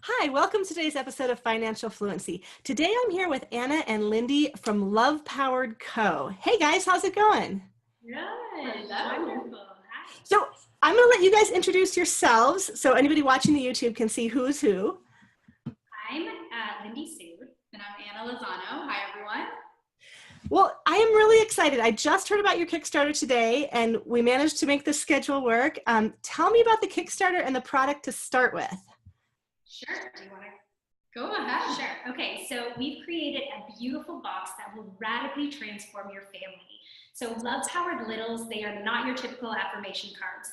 Hi, welcome to today's episode of Financial Fluency. Today I'm here with Anna and Lindy from Love Powered Co. Hey guys, how's it going? Good. Wonderful. Hi. So I'm going to let you guys introduce yourselves so anybody watching the YouTube can see who's who. I'm Lindy Sood. And I'm Anna Lozano. Hi, everyone. Well, I am really excited. I just heard about your Kickstarter today and we managed to make the schedule work. Tell me about the Kickstarter and the product to start with. Sure. Do you want to? Go ahead. Sure. Okay, so we've created a beautiful box that will radically transform your family. So Love Powered Littles, they are not your typical affirmation cards.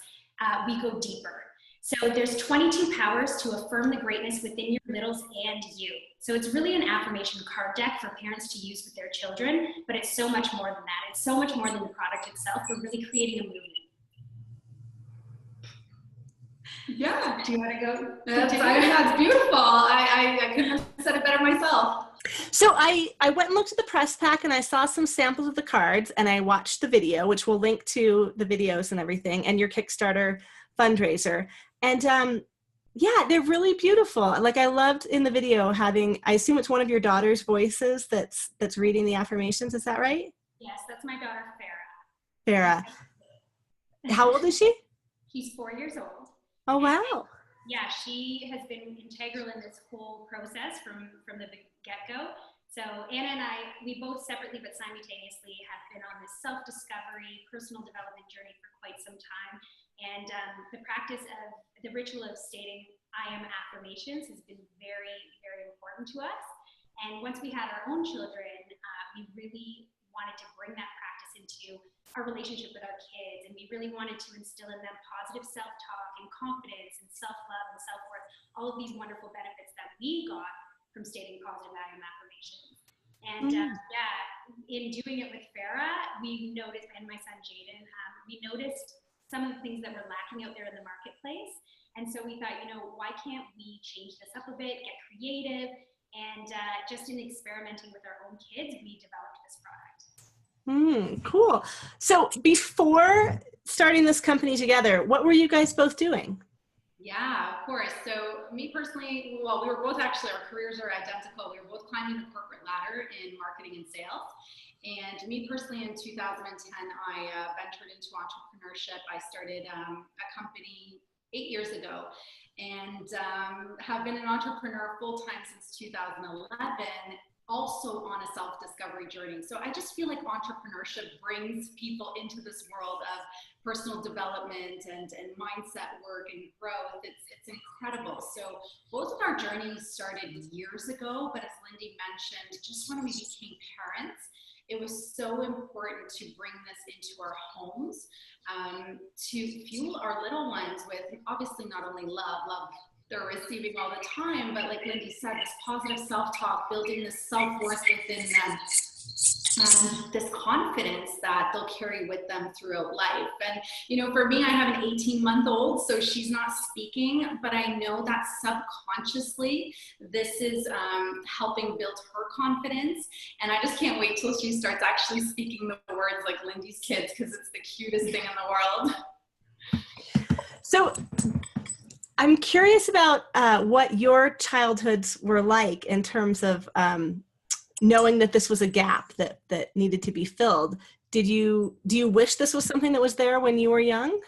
We go deeper. So there's 22 powers to affirm the greatness within your littles and you. So it's really an affirmation card deck for parents to use with their children, but it's so much more than that. It's so much more than the product itself. We're really creating a movement. Yeah. Do you want to go? That's beautiful. I couldn't have said it better myself. So I went and looked at the press pack and I saw some samples of the cards and I watched the video, which we'll link to the videos and everything, and your Kickstarter fundraiser. And yeah, they're really beautiful. Like I loved in the video having, I assume it's one of your daughter's voices that's reading the affirmations. Is that right? Yes, that's my daughter, Farah. Farah. How old is she? She's 4 years old. Oh, wow. Yeah, she has been integral in this whole process from the get-go. So Anna and I, we both separately but simultaneously have been on this self-discovery, personal development journey for quite some time. And the practice of the ritual of stating I am affirmations has been very, very important to us. And once we had our own children, we really wanted to bring that practice into our relationship with our kids, and we really wanted to instill in them positive self-talk and confidence and self-love and self-worth, all of these wonderful benefits that we got from stating positive I am affirmations. And yeah, in doing it with Farah, we noticed, and my son Jaden, we noticed some of the things that were lacking out there in the marketplace. And so we thought, why can't we change this up a bit, get creative, and just in experimenting with our own kids, we developed this product. Cool. So before starting this company together, what were you guys both doing? Yeah, of course. So me personally, well, we were both actually, our careers are identical. We were both climbing the corporate ladder in marketing and sales. And me personally, in 2010, I ventured into entrepreneurship. I started a company 8 years ago and have been an entrepreneur full-time since 2011. Also on a self-discovery journey. So I just feel like entrepreneurship brings people into this world of personal development and mindset work and growth. It's incredible. So both of our journeys started years ago, but as Lindy mentioned, just when we became parents, it was so important to bring this into our homes, to fuel our little ones with obviously not only love they're receiving all the time, but like Lindy said, this positive self-talk, building this self-worth within them, this confidence that they'll carry with them throughout life. And, for me, I have an 18-month-old, so she's not speaking, but I know that subconsciously, this is helping build her confidence. And I just can't wait till she starts actually speaking the words like Lindy's kids, because it's the cutest thing in the world. So I'm curious about what your childhoods were like in terms of knowing that this was a gap that needed to be filled. Do you wish this was something that was there when you were young?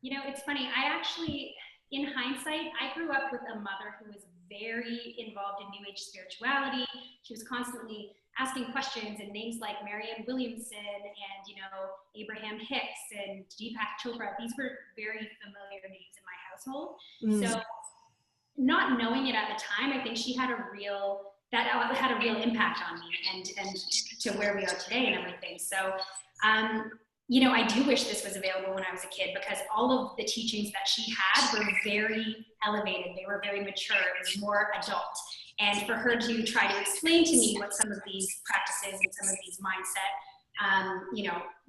It's funny. I actually, in hindsight, I grew up with a mother who was very involved in New Age spirituality. She was constantly asking questions, and names like Marianne Williamson and, Abraham Hicks and Deepak Chopra. These were very familiar names in my household. So not knowing it at the time, I think she had a real impact on me and to where we are today and everything. So, I do wish this was available when I was a kid, because all of the teachings that she had were very elevated. They were very mature. It was more adult. And for her to try to explain to me what some of these practices and some of these mindset,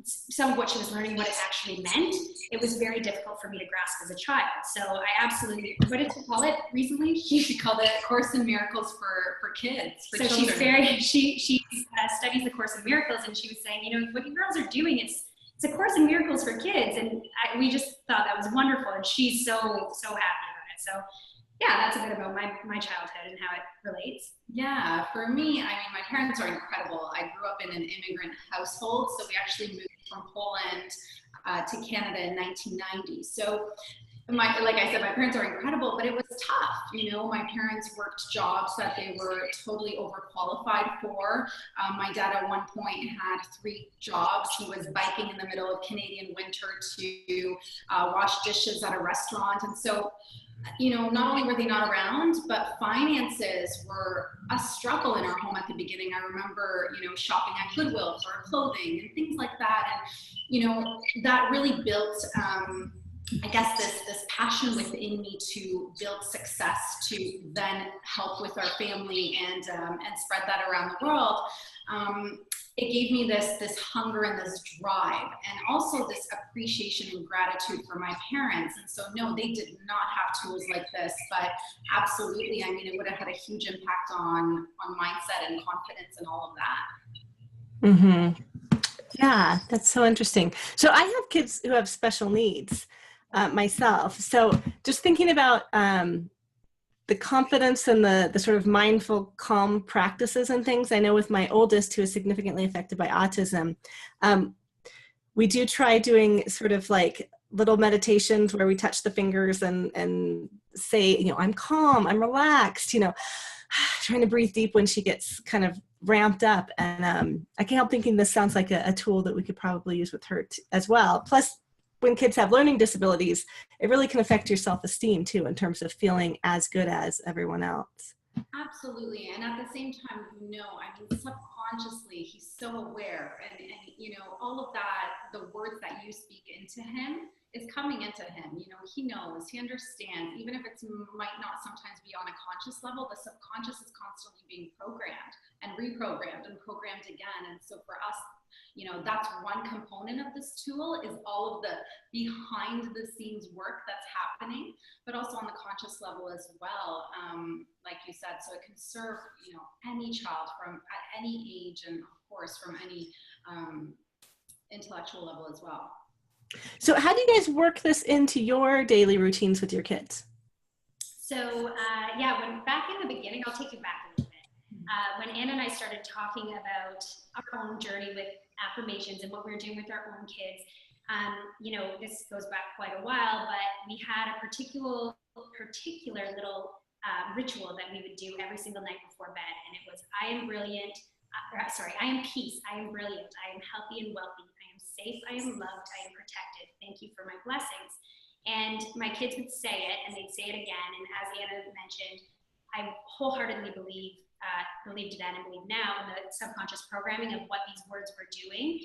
some of what she was learning, what it actually meant, it was very difficult for me to grasp as a child. So I absolutely, what did she call it recently? She called it Course in Miracles for kids, for children. She studies the Course in Miracles, and she was saying, what you girls are doing, it's a Course in Miracles for kids. And we just thought that was wonderful. And she's so happy about it. So yeah, that's a bit about my childhood and how it relates. Yeah, for me, I mean, my parents are incredible. I grew up in an immigrant household, so we actually moved from Poland to Canada in 1990. So like I said, my parents are incredible, but it was tough. You know, my parents worked jobs that they were totally overqualified for. My dad at one point had 3 jobs. He was biking in the middle of Canadian winter to wash dishes at a restaurant. And so, you know, not only were they not around, but finances were a struggle in our home at the beginning. I remember, you know, shopping at Goodwill for clothing and things like that. And, you know, that really built, I guess this passion within me to build success, to then help with our family and spread that around the world. It gave me this hunger and this drive, and also this appreciation and gratitude for my parents. And so, no, they did not have tools like this, but absolutely, I mean, it would have had a huge impact on mindset and confidence and all of that. Mm-hmm. Yeah, that's so interesting. So I have kids who have special needs myself. So just thinking about the confidence and the sort of mindful, calm practices and things. I know with my oldest, who is significantly affected by autism, we do try doing sort of like little meditations where we touch the fingers and say, you know, I'm calm, I'm relaxed, you know, trying to breathe deep when she gets kind of ramped up. And I can't help thinking this sounds like a tool that we could probably use with her as well. Plus, when kids have learning disabilities, it really can affect your self-esteem too, in terms of feeling as good as everyone else. Absolutely. And at the same time, you know, I mean, subconsciously, he's so aware. And, you know, all of that, the words that you speak into him is coming into him. You know, he knows, he understands, even if it might not sometimes be on a conscious level, the subconscious is constantly being programmed and reprogrammed and programmed again. And so for us, you know, that's one component of this tool, is all of the behind the scenes work that's happening, but also on the conscious level as well. Like you said, so it can serve, you know, any child from at any age, and of course from any intellectual level as well. So how do you guys work this into your daily routines with your kids? So yeah, when back in the beginning, I'll take you back a little bit. When Anna and I started talking about our own journey with affirmations and what we were doing with our own kids, you know, this goes back quite a while, but we had a particular little ritual that we would do every single night before bed. And it was, I am brilliant. I am peace. I am brilliant. I am healthy and wealthy. I am safe. I am loved. I am protected. Thank you for my blessings. And my kids would say it, and they'd say it again. And as Anna mentioned, I wholeheartedly believed then and believe now in the subconscious programming of what these words were doing.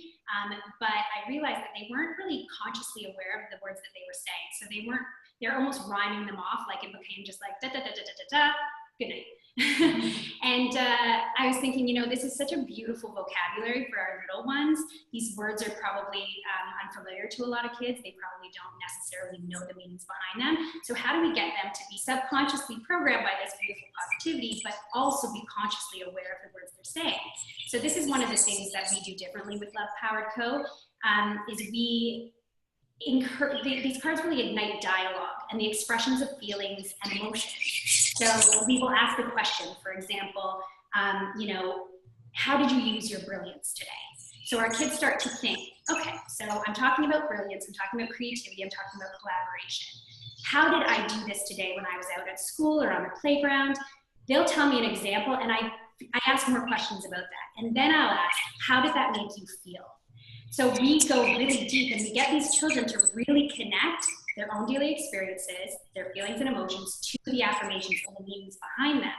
But I realized that they weren't really consciously aware of the words that they were saying. So they're almost rhyming them off, like it became just like da da da da da da da, good night. And I was thinking, you know, this is such a beautiful vocabulary for our little ones. These words are probably unfamiliar to a lot of kids. They probably don't necessarily know the meanings behind them. So how do we get them to be subconsciously programmed by this beautiful positivity, but also be consciously aware of the words they're saying? So this is one of the things that we do differently with Love Powered Co. Is we encourage, these cards really ignite dialogue and the expressions of feelings and emotions. So we will ask a question, for example, you know, how did you use your brilliance today? So our kids start to think, okay, so I'm talking about brilliance, I'm talking about creativity, I'm talking about collaboration. How did I do this today when I was out at school or on the playground? They'll tell me an example, and I ask more questions about that. And then I'll ask, how did that make you feel? So we go really deep, and we get these children to really connect their own daily experiences, their feelings and emotions, to the affirmations and the meanings behind them.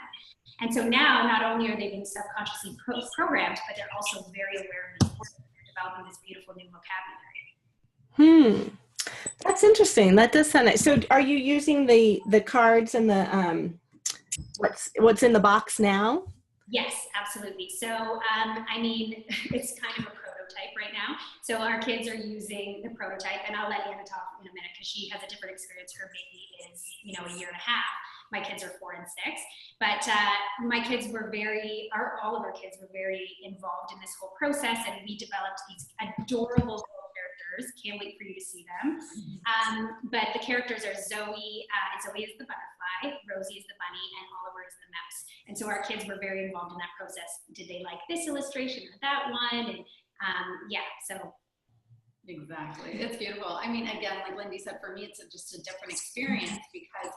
And so now, not only are they being subconsciously programmed, but they're also very aware of the importance of developing this beautiful new vocabulary. That's interesting. That does sound nice. So are you using the cards and the what's in the box now? Yes, absolutely. So, I mean, it's kind of a prototype right now. So our kids are using the prototype, and I'll let Anna talk in a minute because she has a different experience. Her baby is, you know, 1.5 years. My kids are 4 and 6. But my kids were all of our kids were very involved in this whole process, and we developed these adorable characters. Can't wait for you to see them. But the characters are Zoe. Zoe is the butterfly. eye, Rosie is the bunny, and Oliver is the mouse. And so our kids were very involved in that process. Did they like this illustration or that one? And yeah, so. Exactly. It's beautiful. I mean, again, like Lindy said, for me, it's just a different experience because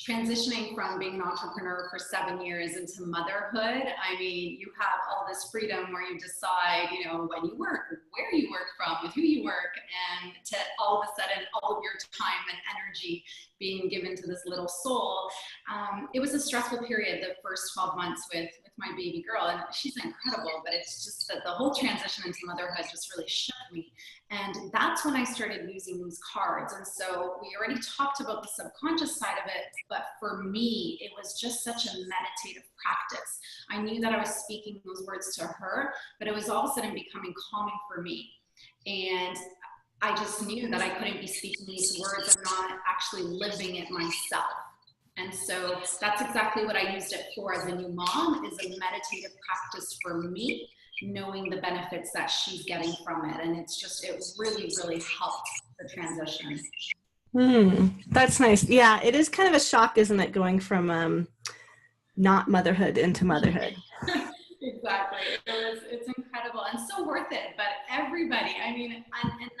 transitioning from being an entrepreneur for 7 years into motherhood, I mean, you have all this freedom where you decide, you know, when you work, where you work from, with who you work, and to all of a sudden, all of your time and energy being given to this little soul. It was a stressful period, the first 12 months with my baby girl, and she's incredible, but it's just that the whole transition into motherhood just really shook me. And that's when I started using these cards. And so we already talked about the subconscious side of it, but for me, it was just such a meditative practice. I knew that I was speaking those words to her, but it was all of a sudden becoming calming for me. And I just knew that I couldn't be speaking these words and not actually living it myself. And so that's exactly what I used it for as a new mom, is a meditative practice for me, knowing the benefits that she's getting from it. And it's just, it really, really helped the transition. That's nice. Yeah, it is kind of a shock, isn't it, going from not motherhood into motherhood. Exactly. It's incredible and so worth it. But everybody, I mean, and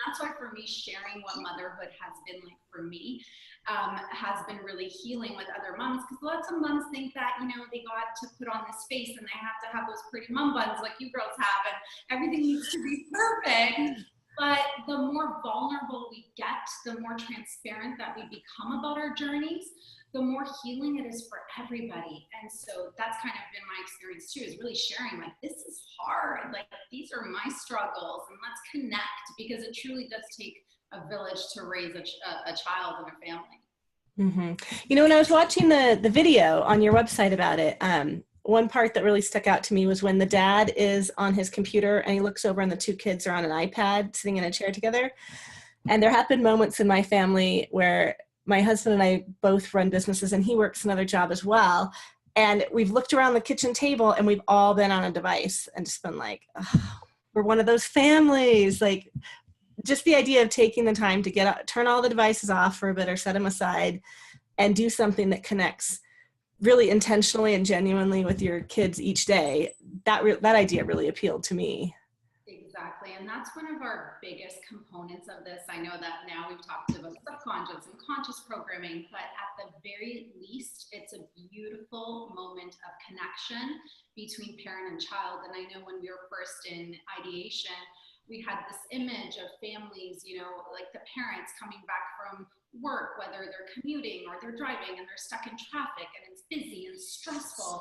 that's why for me, sharing what motherhood has been like for me has been really healing with other moms, because lots of moms think that, you know, they got to put on this face and they have to have those pretty mom buns like you girls have, and everything needs to be perfect. But the more vulnerable we get, the more transparent that we become about our journeys, the more healing it is for everybody. And so that's kind of been my experience too, is really sharing, like, this is hard, like, these are my struggles, and let's connect, because it truly does take a village to raise a child and a family. Mm-hmm. You know, when I was watching the video on your website about it, one part that really stuck out to me was when the dad is on his computer and he looks over and the two kids are on an iPad sitting in a chair together. And there have been moments in my family where my husband and I both run businesses and he works another job as well. And we've looked around the kitchen table and we've all been on a device and just been like, oh, we're one of those families. Like, just the idea of taking the time to turn all the devices off for a bit or set them aside and do something that connects really intentionally and genuinely with your kids each day, that idea really appealed to me. Exactly. And that's one of our biggest components of this. I know that now we've talked about subconscious and conscious programming, but at the very least, it's a beautiful moment of connection between parent and child. And I know when we were first in ideation, we had this image of families, you know, like the parents coming back from work, whether they're commuting or they're driving and they're stuck in traffic and it's busy and stressful,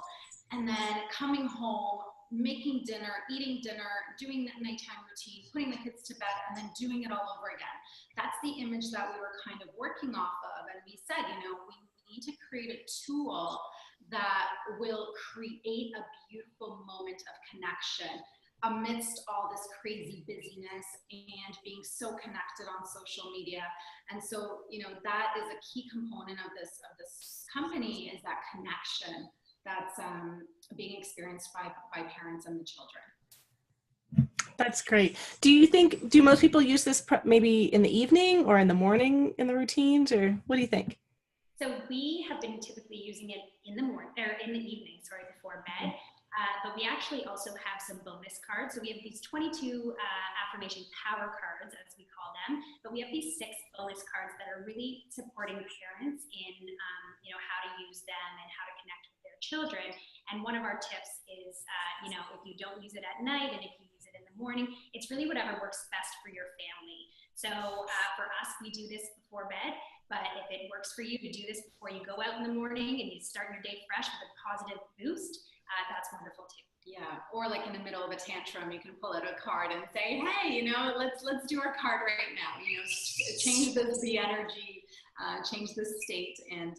and then coming home, making dinner, eating dinner, doing that nighttime routine, putting the kids to bed, and then doing it all over again. That's the image that we were kind of working off of. And we said, you know, we need to create a tool that will create a beautiful moment of connection amidst all this crazy busyness and being so connected on social media. And so, you know, that is a key component of this company, is that connection that's being experienced by parents and the children. That's great. Do most people use this maybe in the evening or in the morning in the routines, or what do you think? So we have been typically using it in the morning, or in the evening, before bed. But we actually also have some bonus cards. So we have these 22 affirmation power cards, as we call them, but we have these 6 bonus cards that are really supporting parents in, you know, how to use them and how to connect with their children. And one of our tips is, you know, if you don't use it at night and if you use it in the morning, it's really whatever works best for your family. So for us, we do this before bed, but if it works for you to do this before you go out in the morning and you start your day fresh with a positive boost, that's wonderful too. Yeah, or like in the middle of a tantrum, you can pull out a card and say, hey, you know, let's do our card right now. You know, change the energy, change the state, and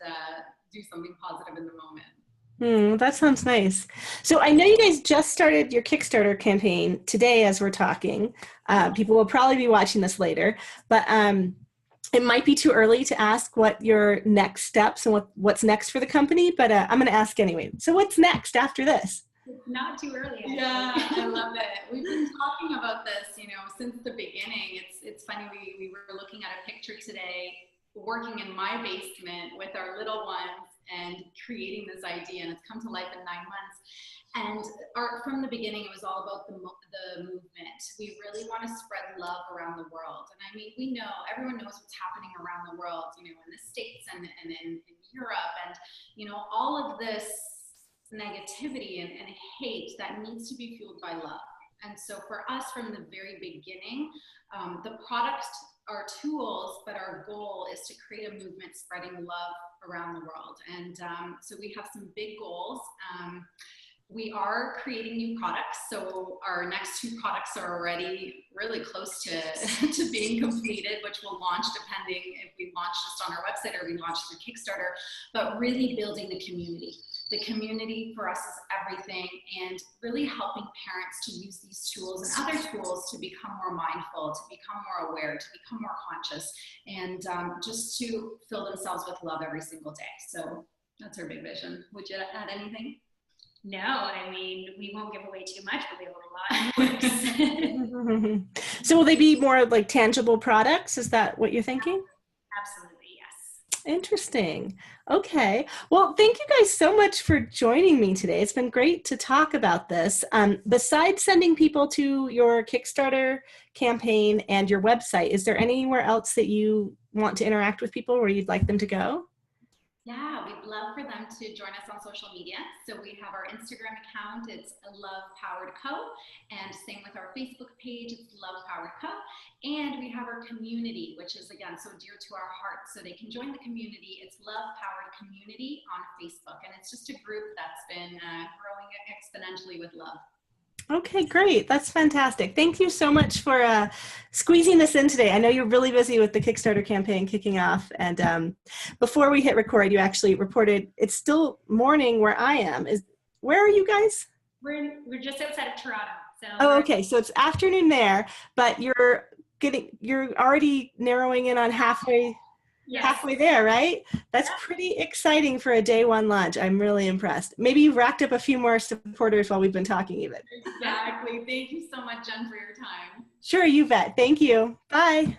do something positive in the moment. That sounds nice. So I know you guys just started your Kickstarter campaign today as we're talking. People will probably be watching this later, but it might be too early to ask what your next steps and what's next for the company, but I'm going to ask anyway. So what's next after this? It's not too early. Yeah, I love it. We've been talking about this, you know, since the beginning. It's funny, we were looking at a picture today working in my basement with our little ones and creating this idea, and it's come to life in 9 months. And from the beginning, it was all about the movement. We really want to spread love around the world. And I mean, everyone knows what's happening around the world, in the States and in Europe, and, all of this negativity and hate that needs to be fueled by love. And so for us, from the very beginning, the products are tools, but our goal is to create a movement spreading love around the world. And so we have some big goals. We are creating new products. So our next 2 products are already really close to being completed, which will launch depending if we launch just on our website or we launch through Kickstarter, but really building the community. The community for us is everything, and really helping parents to use these tools and other tools to become more mindful, to become more aware, to become more conscious, and just to fill themselves with love every single day. So that's our big vision. Would you add anything? No, I mean, we won't give away too much, but we have a lot in the works. So will they be more like tangible products? Is that what you're thinking? Absolutely, yes. Interesting. Okay. Well, thank you guys so much for joining me today. It's been great to talk about this. Besides sending people to your Kickstarter campaign and your website, is there anywhere else that you want to interact with people where you'd like them to go? Yeah, we'd love for them to join us on social media. So we have our Instagram account, it's Love Powered Co. And same with our Facebook page, it's Love Powered Co. And we have our community, which is, again, so dear to our hearts. So they can join the community. It's Love Powered Community on Facebook. And it's just a group that's been growing exponentially with love. Okay, great. That's fantastic. Thank you so much for squeezing this in today. I know you're really busy with the Kickstarter campaign kicking off. And before we hit record, you actually reported it's still morning where I am. Where are you guys? We're just outside of Toronto. So okay. So it's afternoon there, but you're already narrowing in on halfway there, right? That's pretty exciting for a day 1 lunch. I'm really impressed. Maybe you've racked up a few more supporters while we've been talking even. Exactly. Thank you so much, Jen, for your time. Sure, you bet. Thank you. Bye.